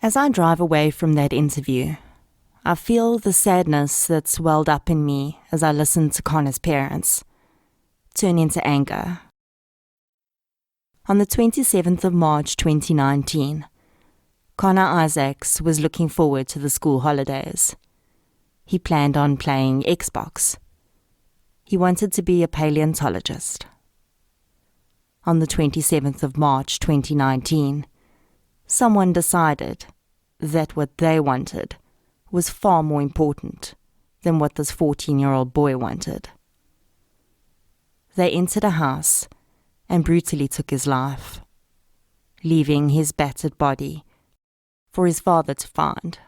As I drive away from that interview, I feel the sadness that's welled up in me as I listen to Connor's parents turn into anger. On the 27th of March 2019, Connor Isaacs was looking forward to the school holidays. He planned on playing Xbox. He wanted to be a paleontologist. On the 27th of March 2019, someone decided that what they wanted was far more important than what this 14-year-old boy wanted. They entered a house and brutally took his life, leaving his battered body for his father to find,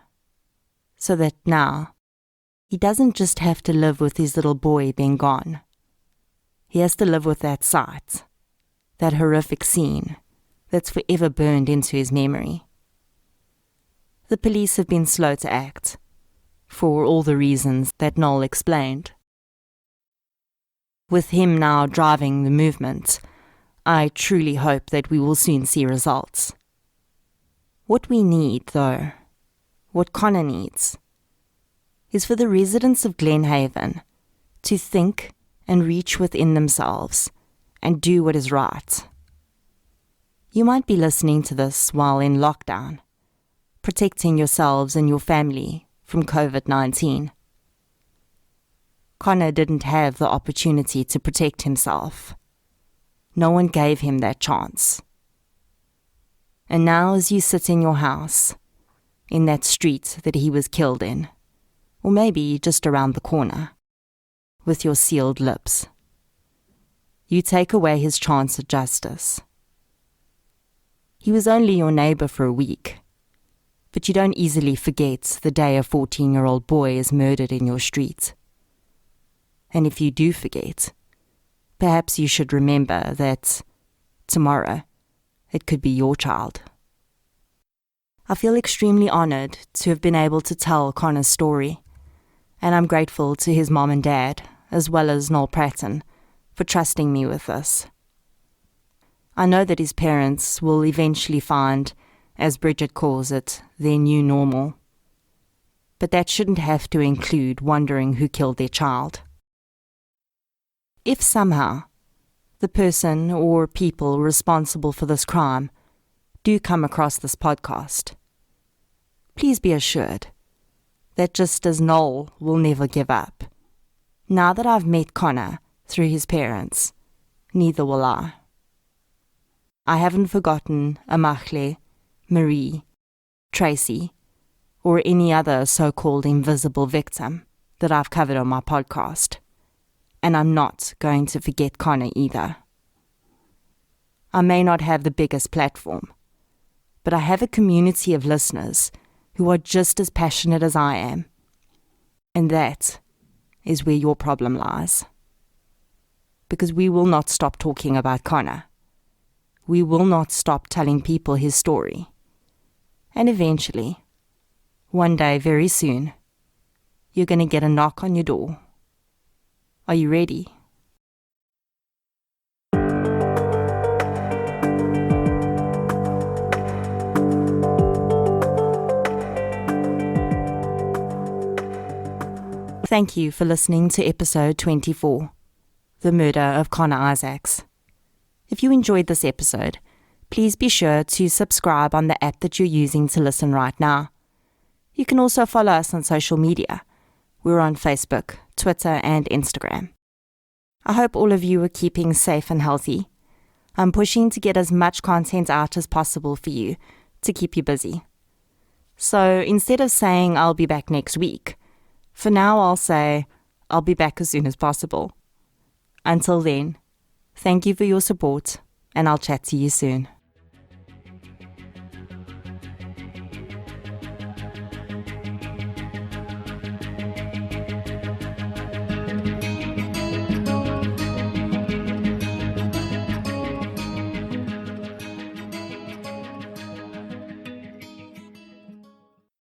so that now he doesn't just have to live with his little boy being gone. He has to live with that sight, that horrific scene that's forever burned into his memory. The police have been slow to act, for all the reasons that Null explained. With him now driving the movement, I truly hope that we will soon see results. What we need, though, what Connor needs, is for the residents of Glenhaven to think and reach within themselves and do what is right. You might be listening to this while in lockdown, protecting yourselves and your family from COVID-19. Connor didn't have the opportunity to protect himself. No one gave him that chance. And now as you sit in your house, in that street that he was killed in, or maybe just around the corner, with your sealed lips, you take away his chance at justice. He was only your neighbor for a week, but you don't easily forget the day a 14-year-old boy is murdered in your street. And if you do forget, perhaps you should remember that tomorrow it could be your child. I feel extremely honored to have been able to tell Connor's story, and I'm grateful to his mom and dad, as well as Null for trusting me with this. I know that his parents will eventually find, as Bridget calls it, their new normal. But that shouldn't have to include wondering who killed their child. If somehow the person or people responsible for this crime do come across this podcast, please be assured that just as Null will never give up, now that I've met Connor through his parents, neither will I. I haven't forgotten Immokalee, Marie, Tracy, or any other so-called invisible victim that I've covered on my podcast. And I'm not going to forget Connor either. I may not have the biggest platform, but I have a community of listeners who are just as passionate as I am. And that is where your problem lies. Because we will not stop talking about Connor. We will not stop telling people his story. And eventually, one day very soon, you're going to get a knock on your door. Are you ready? Thank you for listening to episode 24, The Murder of Connor Isaacs. If you enjoyed this episode, please be sure to subscribe on the app that you're using to listen right now. You can also follow us on social media. We're on Facebook, Twitter, and Instagram. I hope all of you are keeping safe and healthy. I'm pushing to get as much content out as possible for you to keep you busy. So instead of saying I'll be back next week, for now I'll say I'll be back as soon as possible. Until then, thank you for your support, and I'll chat to you soon.